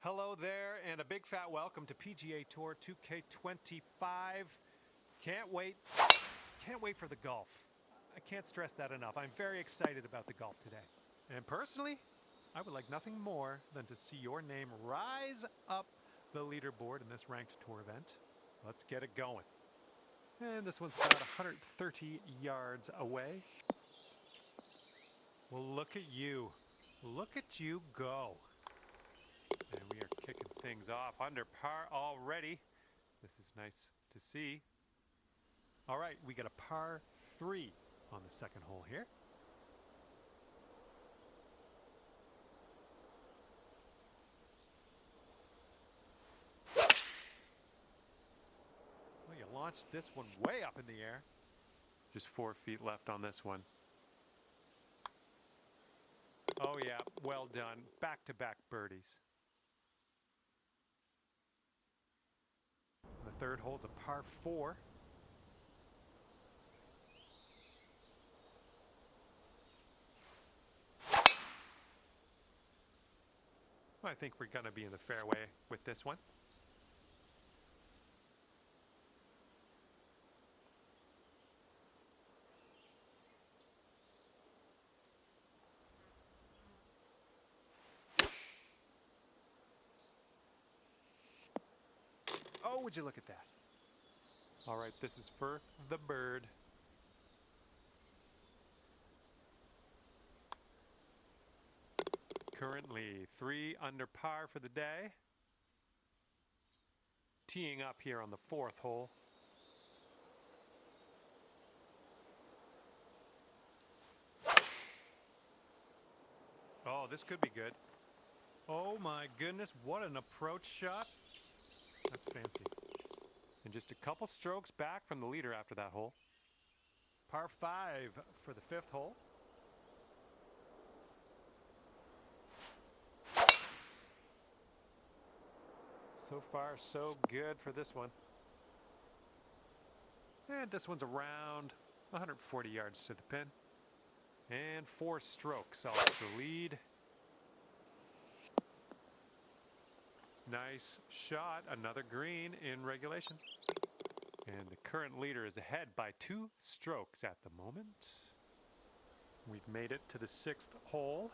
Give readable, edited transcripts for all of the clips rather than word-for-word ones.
Hello there, and a big fat welcome to PGA Tour 2K25. Can't wait for the golf. I can't stress that enough. I'm very excited about the golf today. And personally, I would like nothing more than to see your name rise up the leaderboard in this ranked tour event. Let's get it going. And this one's about 130 yards away. Well, look at you. Look at you go. And we are kicking things off under par already. This is nice to see. All right, we got a par 3 on the second hole here. Well, you launched this one way up in the air. Just 4 feet left on this one. Oh yeah, well done. Back-to-back birdies. The third hole's a par 4. I think we're going to be in the fairway with this one. Oh, would you look at that? All right, this is for the bird. Currently 3 under par for the day. Teeing up here on the 4th hole. Oh, this could be good. Oh my goodness, what an approach shot. That's fancy. And just a couple strokes back from the leader after that hole. Par 5 for the 5th hole. So far, so good for this one. And this one's around 140 yards to the pin. And 4 strokes off the lead. Nice shot, another green in regulation. And the current leader is ahead by 2 strokes at the moment. We've made it to the 6th hole.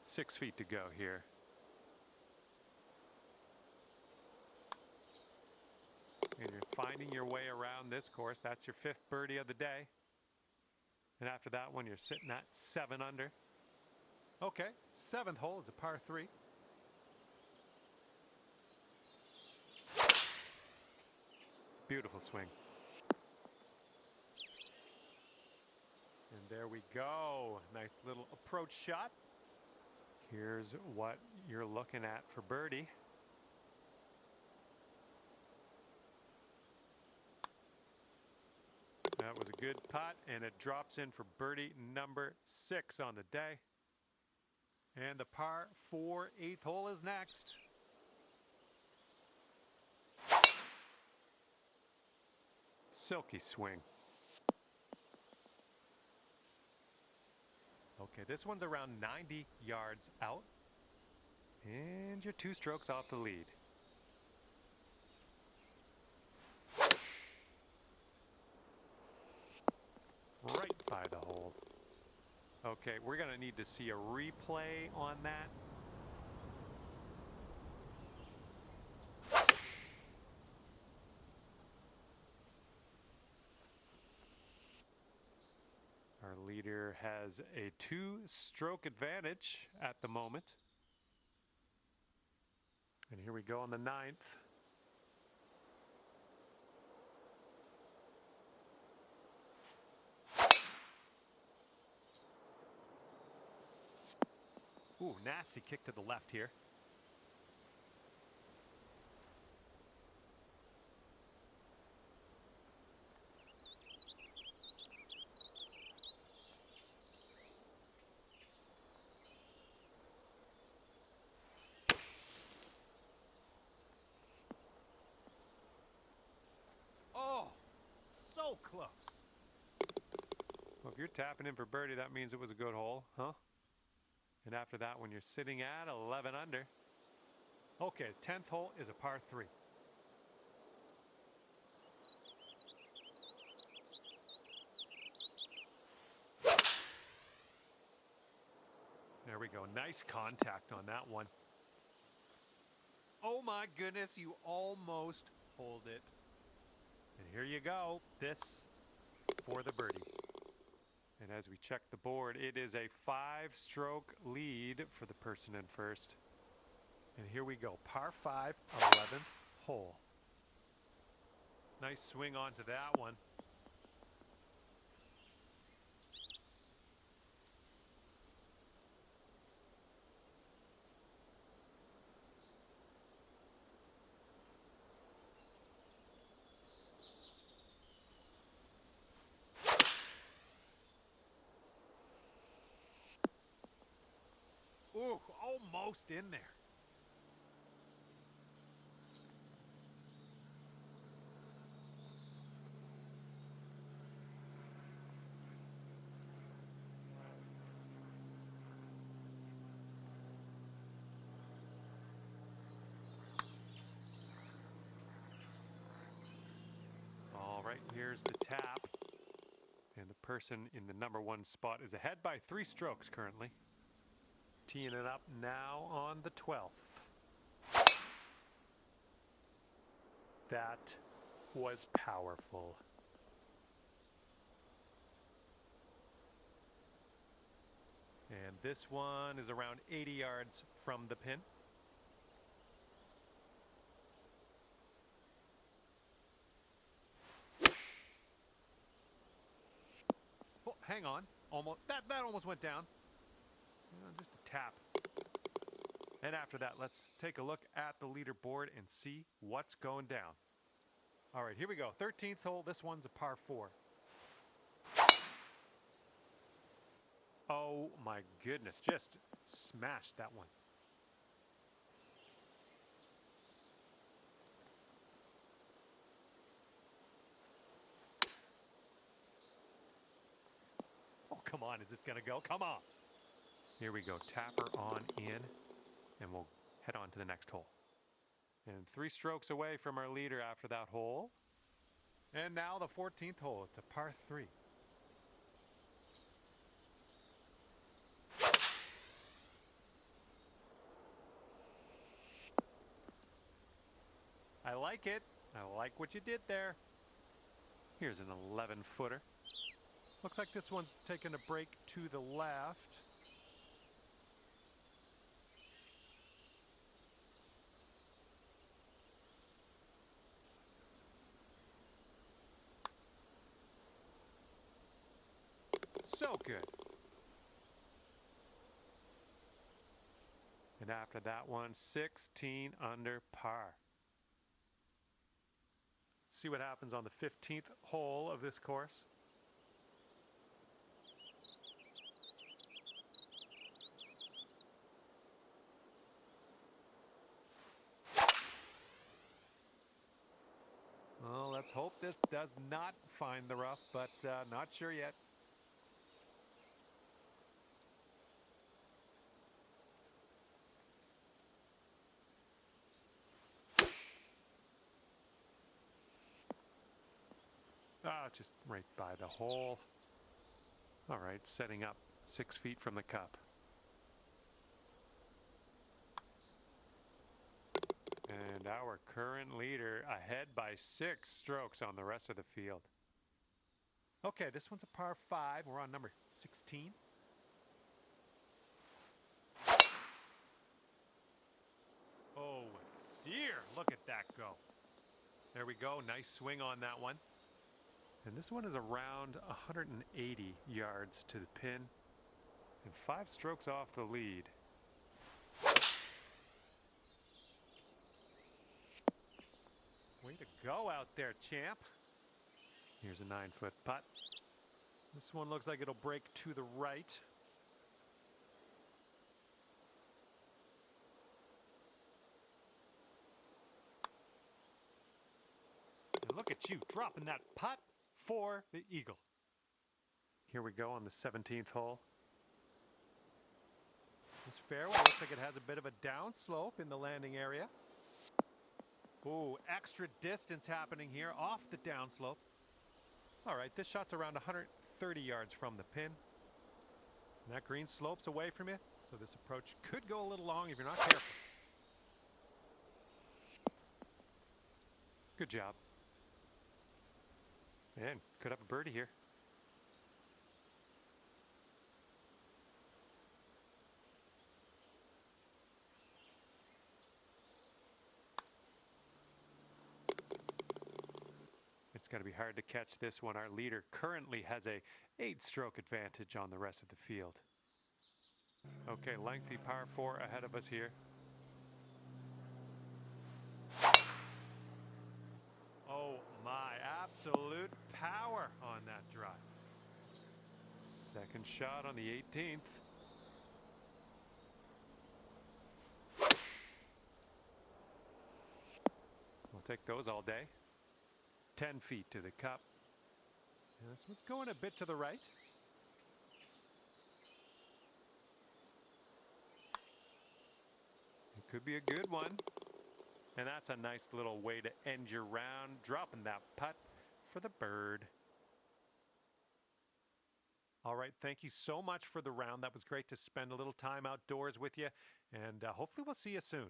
Six feet to go here. And you're finding your way around this course. That's your 5th birdie of the day. And after that one, you're sitting at 7 under. Okay, 7th hole is a par 3. Beautiful swing. And there we go. Nice little approach shot. Here's what you're looking at for birdie. That was a good putt, and it drops in for birdie number 6 on the day. And the par 4 8th hole is next. Silky swing. Okay, this one's around 90 yards out. And you're 2 strokes off the lead. Right by the hole. Okay, we're going to need to see a replay on that. Our leader has a 2-stroke advantage at the moment. And here we go on the 9th. Ooh, nasty kick to the left here. Oh, so close. Well, if you're tapping in for birdie, that means it was a good hole, huh? And after that, when you're sitting at 11 under. Okay, 10th hole is a par 3. There we go. Nice contact on that one. Oh my goodness, you almost hold it. And here you go. This for the birdie. And as we check the board, it is a 5-stroke lead for the person in first. And here we go. Par 5, 11th hole. Nice swing onto that one. Ooh, almost in there. All right, here's the tap. And the person in the number 1 spot is ahead by 3 strokes currently. Teeing it up now on the 12th. That was powerful. And this one is around 80 yards from the pin. Oh, hang on. Almost that almost went down. Just a tap. And after that, let's take a look at the leaderboard and see what's going down. All right, here we go. 13th hole. This one's a par 4. Oh my goodness, just smashed that one. Oh, come on, is this gonna go? Come on. Here we go, tapper on in, and we'll head on to the next hole. And 3 strokes away from our leader after that hole. And now the 14th hole, it's a par 3. I like it. I like what you did there. Here's an 11-footer. Looks like this one's taking a break to the left. So good. And after that one, 16 under par. Let's see what happens on the 15th hole of this course. Well, let's hope this does not find the rough, but not sure yet. Just right by the hole. All right, setting up 6 feet from the cup. And our current leader ahead by 6 strokes on the rest of the field. Okay, this one's a par 5. We're on number 16. Oh dear, look at that go. There we go, nice swing on that one. And this one is around 180 yards to the pin and 5 strokes off the lead. Way to go out there, champ. Here's a 9-foot putt. This one looks like it'll break to the right. And look at you dropping that putt for the eagle. Here we go on the 17th hole. This fairway looks like it has a bit of a downslope in the landing area. Ooh, extra distance happening here off the downslope. All right, this shot's around 130 yards from the pin. And that green slopes away from you, so this approach could go a little long if you're not careful. Good job. And could have a birdie here. It's got to be hard to catch this one. Our leader currently has a 8-stroke advantage on the rest of the field. Okay, lengthy par 4 ahead of us here. Oh my, absolute power on that drive. Second shot on the 18th. We'll take those all day. 10 feet to the cup. And this one's going a bit to the right. It could be a good one. And that's a nice little way to end your round, dropping that putt for the bird. All right, thank you so much for the round. That was great to spend a little time outdoors with you, and hopefully we'll see you soon.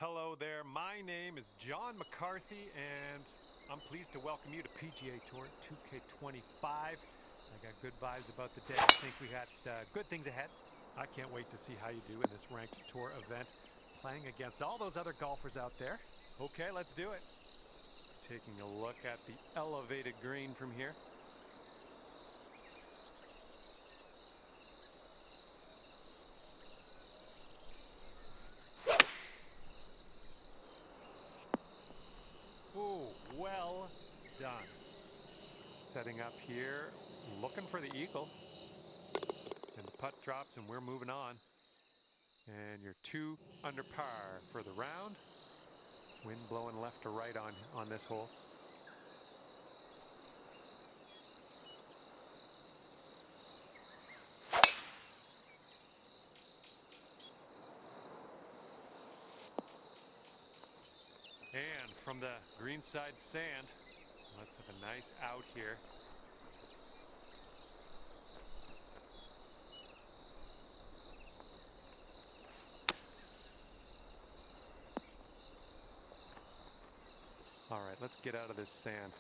Hello there, my name is John McCarthy, and I'm pleased to welcome you to PGA Tour 2K25. I got good vibes about the day. I think we got good things ahead. I can't wait to see how you do in this ranked tour event, playing against all those other golfers out there. Okay, let's do it. Taking a look at the elevated green from here. Ooh, well done. setting up here, looking for the eagle. And the putt drops and we're moving on. And you're 2 under par for the round. Wind blowing left to right on this hole. And from the greenside sand, let's have a nice out here. All right, let's get out of this sand.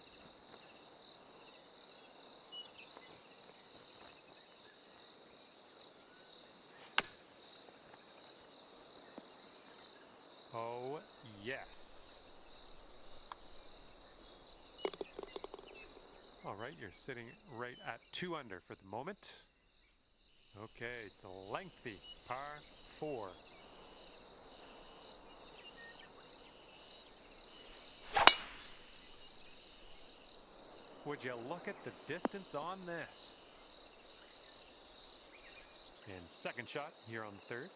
Oh, yes. All right, you're sitting right at 2 under for the moment. Okay, the lengthy par 4. Would you look at the distance on this? And second shot here on the 3rd.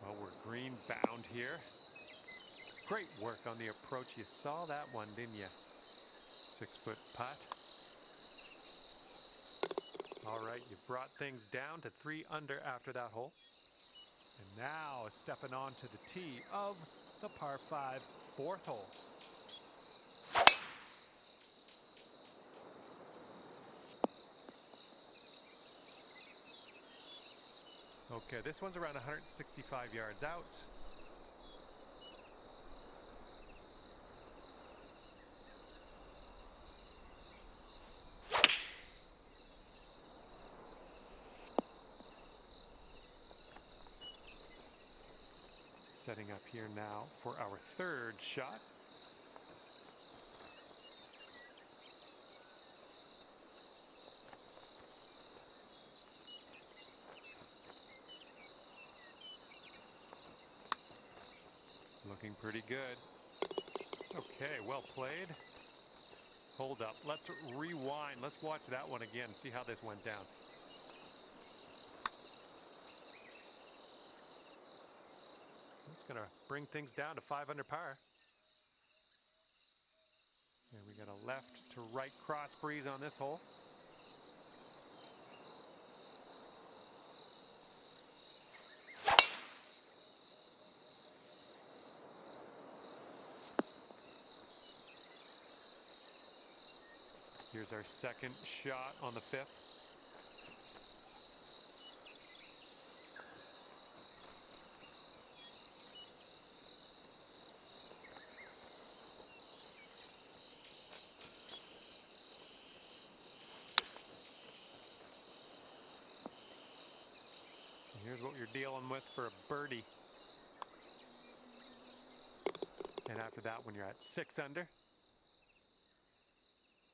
Well, we're green bound here. Great work on the approach. You saw that one, didn't you? 6-foot putt. All right, you brought things down to 3 under after that hole. And now stepping onto the tee of the par 5 4th hole. Okay, this one's around 165 yards out. Setting up here now for our 3rd shot. Looking pretty good. Okay, well played. Hold up. Let's rewind. Let's watch that one again, see how this went down. It's going to bring things down to 5 under par. And we got a left to right cross breeze on this hole. Here's our second shot on the 5th. Here's what you're dealing with for a birdie. And after that, when you're at 6 under.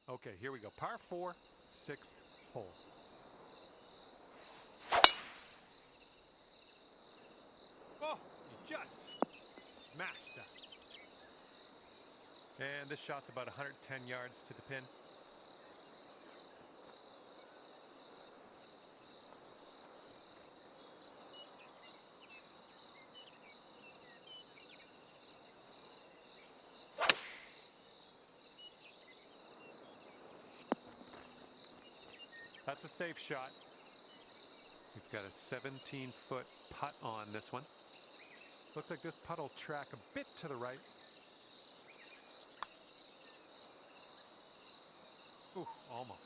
Okay, here we go. Par 4, 6th hole. Oh, you just smashed that. And this shot's about 110 yards to the pin. That's a safe shot. We've got a 17-foot putt on this one. Looks like this putt will track a bit to the right. Ooh, almost.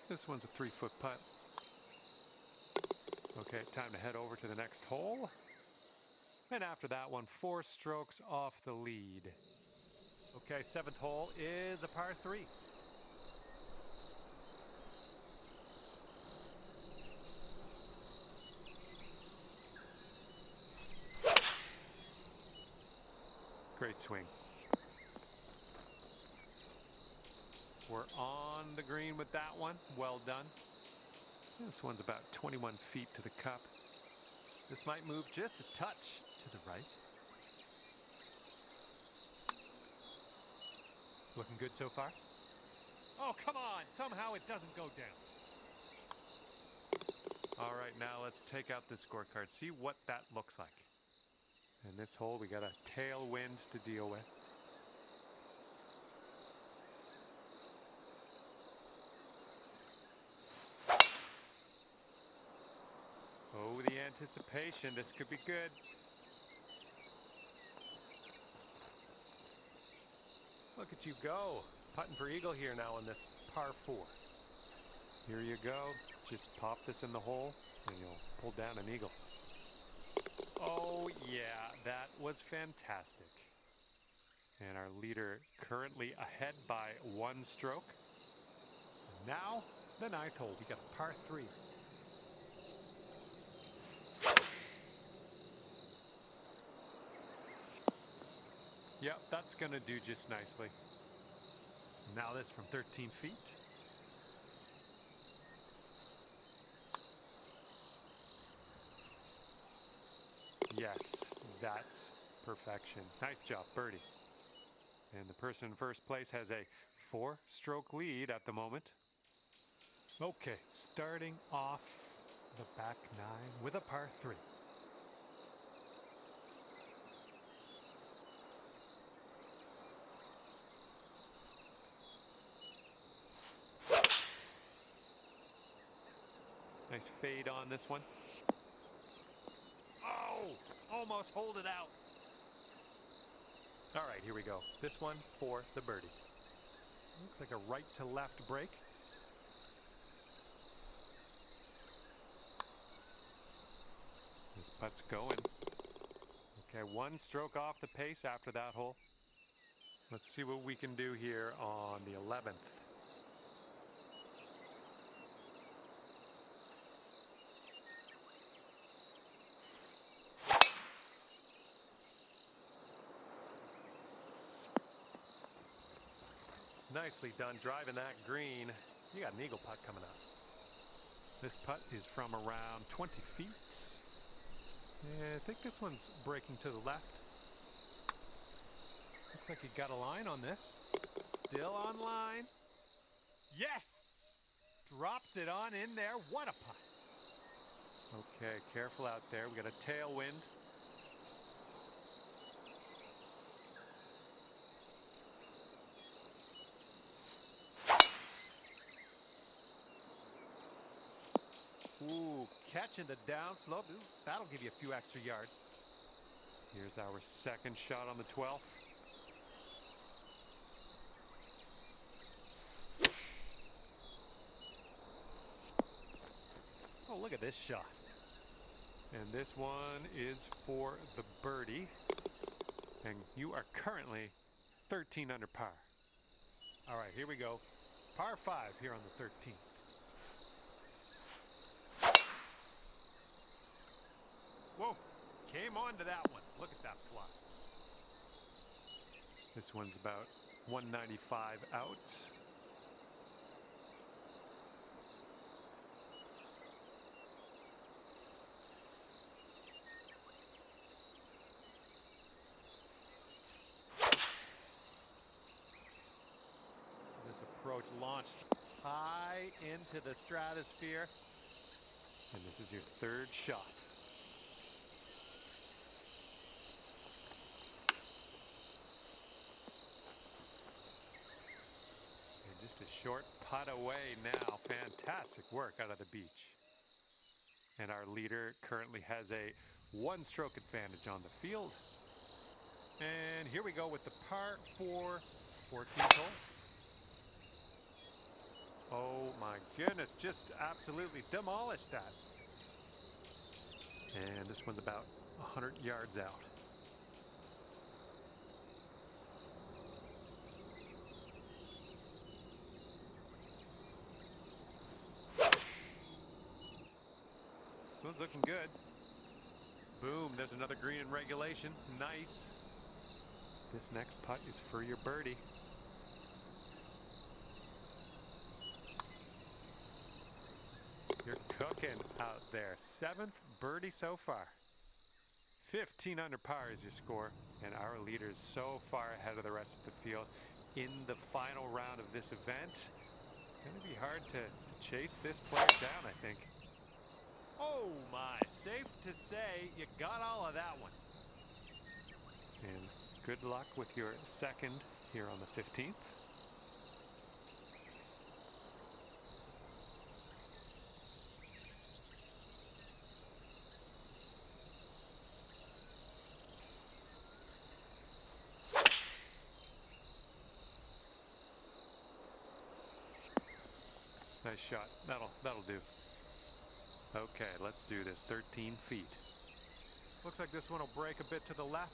This one's a 3-foot putt. Okay, time to head over to the next hole. And after that one, 4 strokes off the lead. Okay, 7th hole is a par 3. Great swing. We're on the green with that one. Well done. This one's about 21 feet to the cup. This might move just a touch to the right. Looking good so far? Oh, come on! Somehow it doesn't go down. All right, now let's take out this scorecard. See what that looks like. In this hole, we got a tailwind to deal with. Oh, the anticipation. This could be good. Look at you go. Putting for eagle here now on this par 4. Here you go. Just pop this in the hole and you'll pull down an eagle. Oh yeah, that was fantastic. And our leader currently ahead by 1 stroke. Now, the 9th hole. We got a par 3. Yep, that's going to do just nicely. Now this from 13 feet. Yes, that's perfection. Nice job, birdie. And the person in first place has a 4-stroke lead at the moment. Okay, starting off the back 9 with a par 3. Nice fade on this one. Oh, almost hold it out. All right, here we go. This one for the birdie. Looks like a right to left break. This putt's going. Okay, 1 stroke off the pace after that hole. Let's see what we can do here on the 11th. Nicely done driving that green. You got an eagle putt coming up. This putt is from around 20 feet. And I think this one's breaking to the left. Looks like you got a line on this. Still on line. Yes! Drops it on in there. What a putt. Okay, careful out there. We got a tailwind. Ooh, catching the downslope. That'll give you a few extra yards. Here's our 2nd shot on the 12th. Oh, look at this shot. And this one is for the birdie. And you are currently 13 under par. All right, here we go. Par 5 here on the 13th. Whoa, came on to that one. Look at that fly. This one's about 195 out. This approach launched high into the stratosphere. And this is your 3rd shot. Just a short putt away now. Fantastic work out of the beach. And our leader currently has a 1-stroke advantage on the field. And here we go with the par 4 14th hole. Oh my goodness, just absolutely demolished that. And this one's about 100 yards out. This one's looking good. Boom, there's another green in regulation. Nice. This next putt is for your birdie. You're cooking out there. 7th birdie so far. 15 under par is your score, and our leader is so far ahead of the rest of the field in the final round of this event. It's going to be hard to chase this player down, I think. Oh my, safe to say you got all of that one. And good luck with your second here on the 15th. Nice shot. That'll do. Okay, let's do this. 13 feet. Looks like this one will break a bit to the left.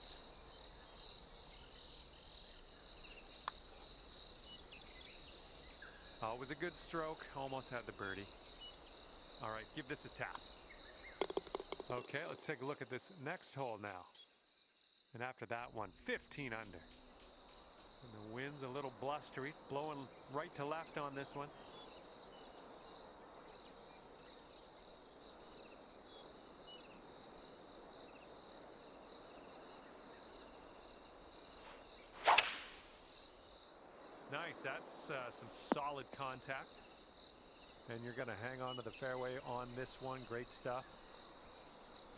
Always a good stroke. Almost had the birdie. All right, give this a tap. Okay, let's take a look at this next hole now. And after that one, 15 under. And the wind's a little blustery, blowing right to left on this one. Nice, that's some solid contact. And you're going to hang on to the fairway on this one. Great stuff.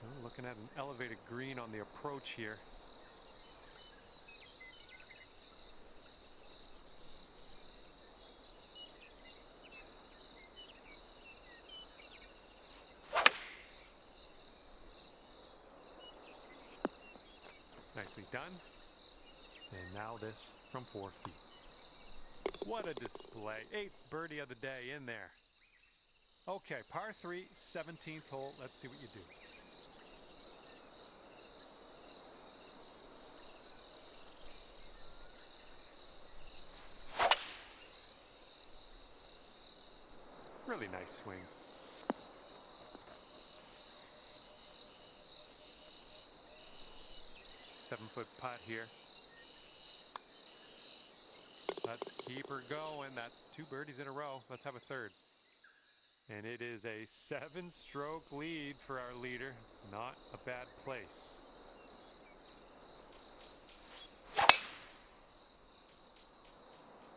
I'm looking at an elevated green on the approach here. Nicely done. And now this from 4 feet. What a display. 8th birdie of the day in there. Okay, par 3, 17th hole. Let's see what you do. Really nice swing. Seven-foot putt here. Let's keep her going. That's 2 birdies in a row. Let's have a third. And it is a 7-stroke lead for our leader. Not a bad place.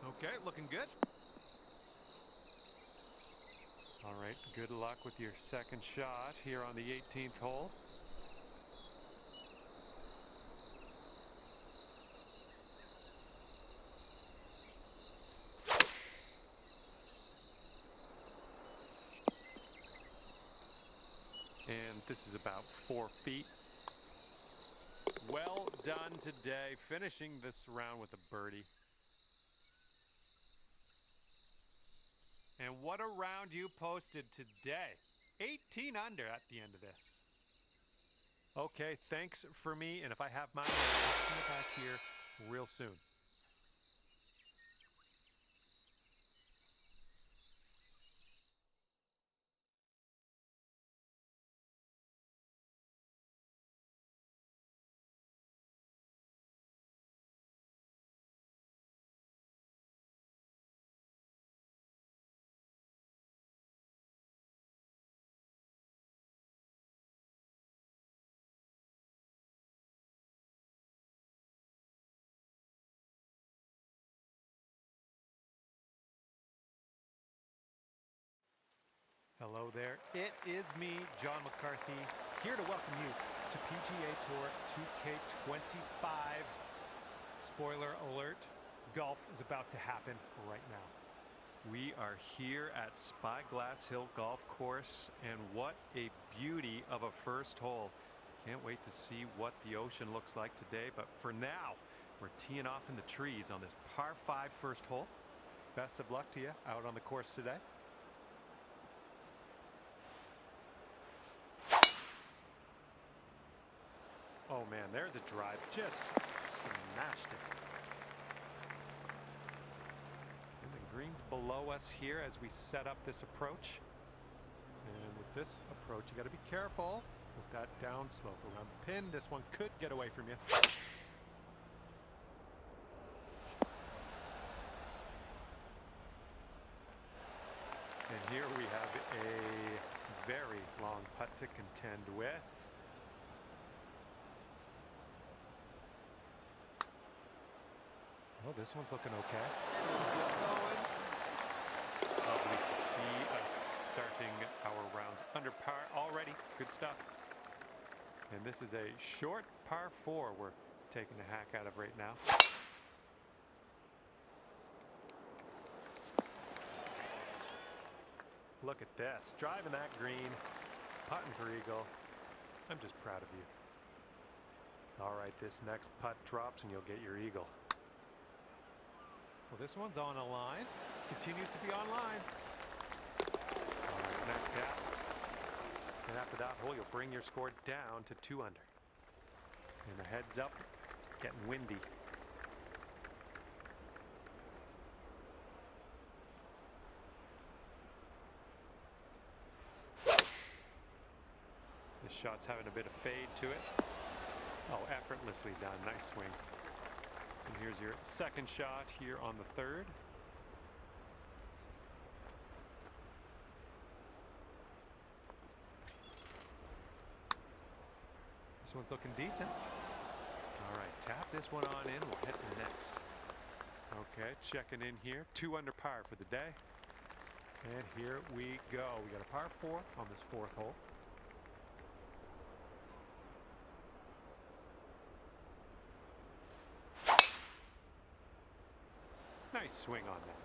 Okay, looking good. All right, good luck with your second shot here on the 18th hole. And this is about 4 feet. Well done today, finishing this round with a birdie. And what a round you posted today. 18 under at the end of this. Okay, thanks for me, and if I have mine, I'll see you back here real soon. Hello there, it is me, John McCarthy, here to welcome you to PGA Tour 2K25. Spoiler alert, golf is about to happen right now. We are here at Spyglass Hill Golf Course, and what a beauty of a first hole. Can't wait to see what the ocean looks like today, but for now, we're teeing off in the trees on this par 5 first hole. Best of luck to you out on the course today. Oh man, there's a drive, just smashed it. And the green's below us here as we set up this approach. And with this approach, you got to be careful with that downslope around the pin. This one could get away from you. And Here we have a very long putt to contend with. Oh, this one's looking okay. Lovely to see us starting our rounds under par already. Good stuff. And this is a short par 4 we're taking a hack out of right now. Look at this, driving that green, putting for eagle. I'm just proud of you. All right, this next putt drops and you'll get your eagle. Well, this one's on a line, continues to be on line. All right, nice gap. And after that hole, you'll bring your score down to 2 under. And the heads up, getting windy. This shot's having a bit of fade to it. Oh, effortlessly done. Nice swing. And here's your second shot here on the third. This one's looking decent. All right, tap this one on in. We'll hit the next. Okay, checking in here. 2 under par for the day. And here we go. We got a par 4 on this 4th hole. Nice swing on that.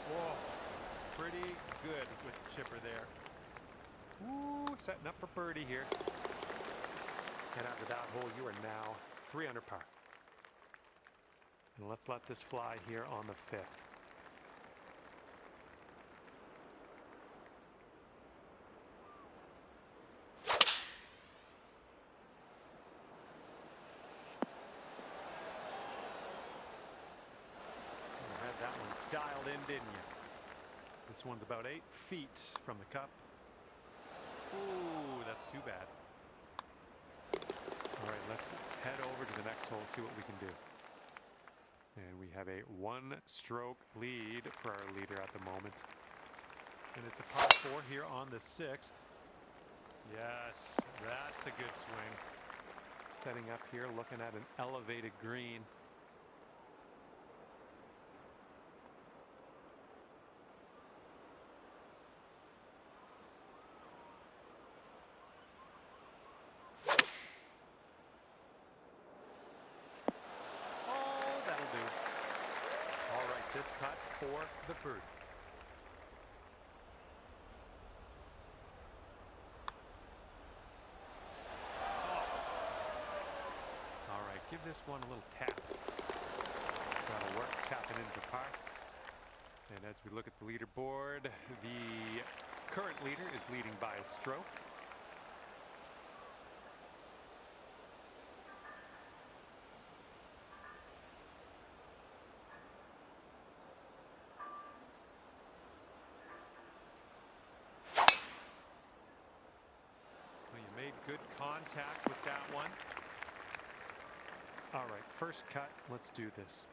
Whoa, pretty good with the chipper there. Ooh, setting up for birdie here. And after that hole, you are now 3 under par. And let's let this fly here on the 5th. You had that one dialed in, didn't you? This one's about 8 feet from the cup. Ooh, that's too bad. All right, let's head over to the next hole, see what we can do. And we have a 1-stroke lead for our leader at the moment. And it's a par 4 here on the 6th. Yes, that's a good swing. Setting up here, looking at an elevated green. This putt for the birdie. Oh. All right, give this one a little tap. That'll work, tapping into par. And as we look at the leaderboard, the current leader is leading by a stroke. Made good contact with that one. All right, first cut. Let's do this.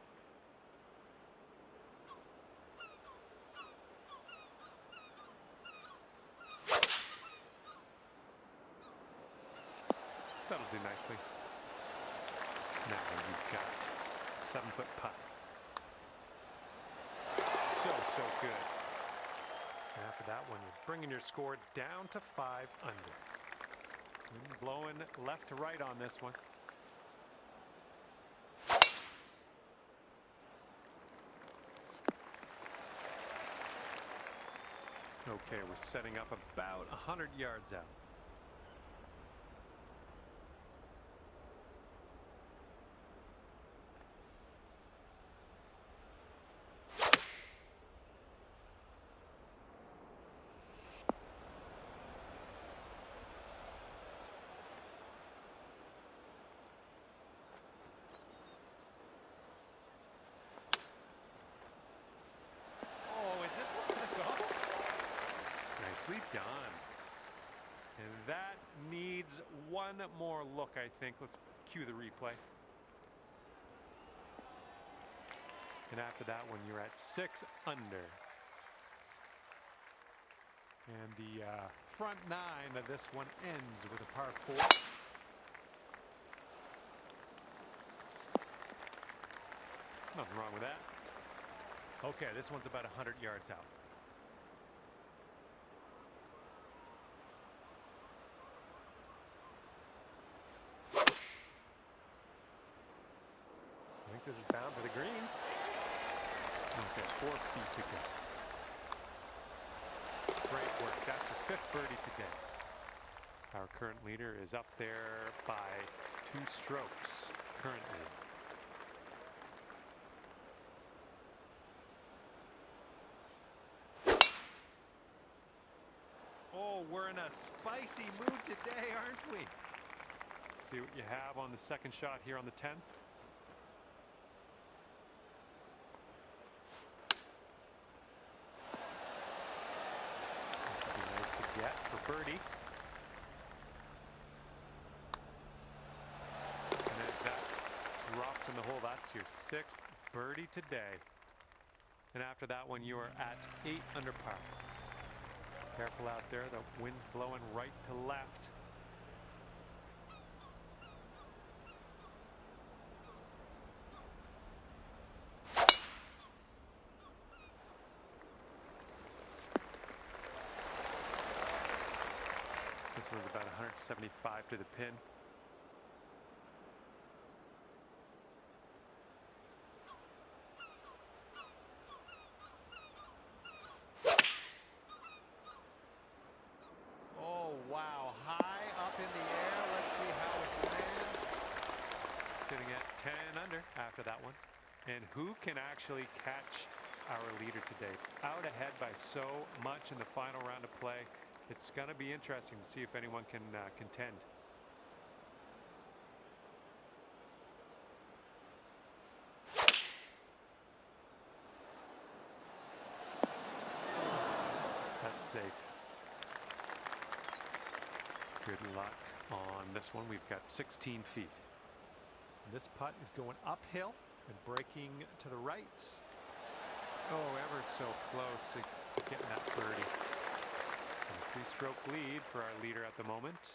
That'll do nicely. Now you've got a 7-foot putt. So good. And after that one, you're bringing your score down to 5 under. Blowing left to right on this one. Okay, we're setting up about 100 yards out. done. And that needs one more look, I think. Let's cue the replay. And after that one, you're at 6 under. And the front 9 of this one ends with a par 4. Nothing wrong with that. Okay, this one's about 100 yards out. I think this is bound for the green. Okay, 4 feet to go. Great work. That's your 5th birdie today. Our current leader is up there by 2 strokes currently. Oh, we're in a spicy mood today, aren't we? Let's see what you have on the second shot here on the 10th. This would be nice to get for birdie. And as that drops in the hole, that's your 6th birdie today. And after that one, you are at 8 under par. Careful out there, the wind's blowing right to left. This one's about 175 to the pin. Wow, high up in the air. Let's see how it lands. Sitting at 10 under after that one. And who can actually catch our leader today? Out ahead by so much in the final round of play. It's going to be interesting to see if anyone can contend. That's safe. Good luck on this one. We've got 16 feet. This putt is going uphill and breaking to the right. Oh, ever so close to getting that birdie. A 3-stroke lead for our leader at the moment.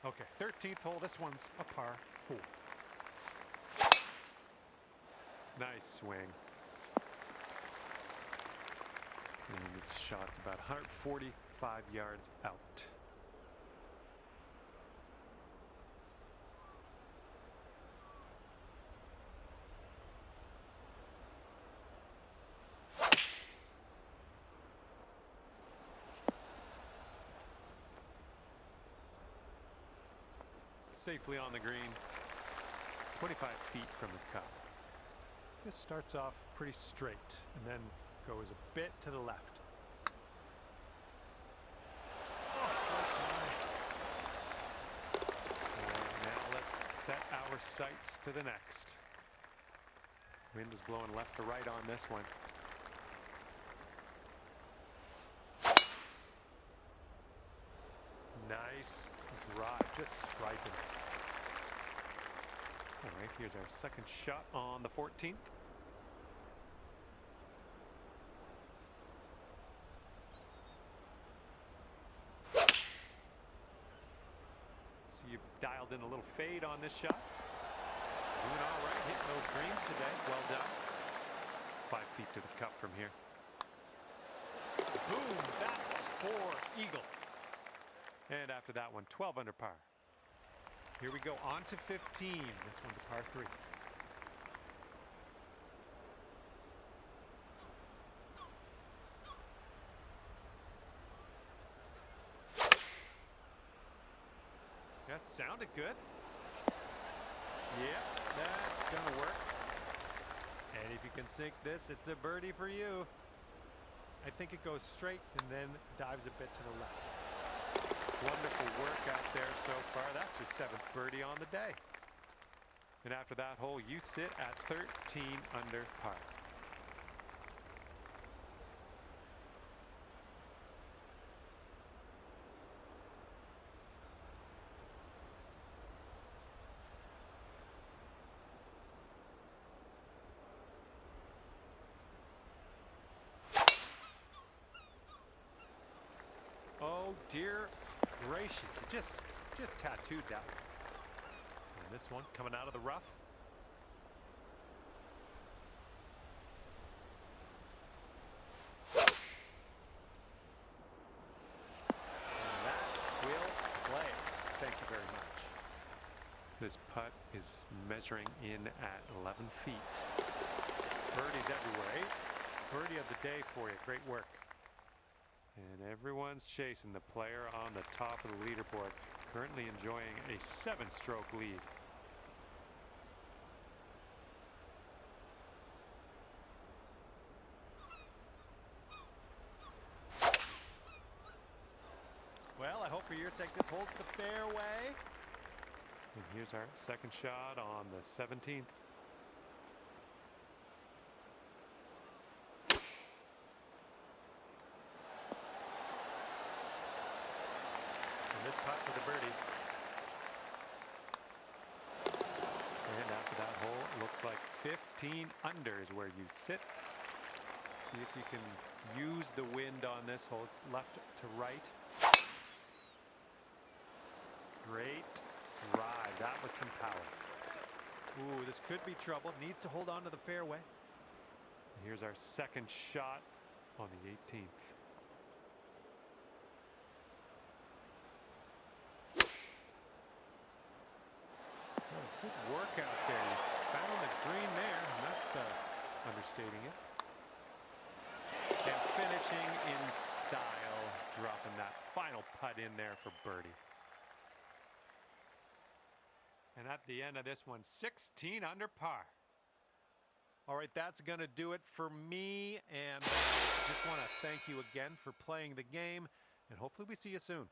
Okay, 13th hole. This one's a par 4. Nice swing. And this shot's about 145 yards out. Safely on the green, 25 feet from the cup. This starts off pretty straight and then goes a bit to the left. And now let's set our sights to the next. Wind is blowing left to right on this one. Nice drive, just striking. All right, here's our second shot on the 14th. So you've dialed in a little fade on this shot. Doing all right, hitting those greens today. Well done. 5 feet to the cup from here. Boom, that's for eagle. And after that one, 12 under par. Here we go, on to 15. This one's a par 3. That sounded good. Yeah, that's gonna work. And if you can sink this, it's a birdie for you. I think it goes straight and then dives a bit to the left. Wonderful work out there so far. That's your 7th birdie on the day. And after that hole, you sit at 13 under par. Oh, dear gracious. You just tattooed that one. And this one coming out of the rough. And that will play. Thank you very much. This putt is measuring in at 11 feet. Birdies everywhere. 8th birdie of the day for you. Great work. And everyone's chasing the player on the top of the leaderboard, currently enjoying a 7-stroke lead. Well, I hope for your sake this holds the fairway. And here's our second shot on the 17th. This putt for the birdie. And after that hole, it looks like 15 under is where you sit. See if you can use the wind on this hole. Left to right. Great drive. That with some power. Ooh, this could be trouble. Needs to hold on to the fairway. And here's our second shot on the 18th. Good work out there. You found the green there, and that's understating it. And finishing in style, dropping that final putt in there for birdie. And at the end of this one, 16 under par. All right, that's going to do it for me. And just want to thank you again for playing the game. And hopefully we see you soon.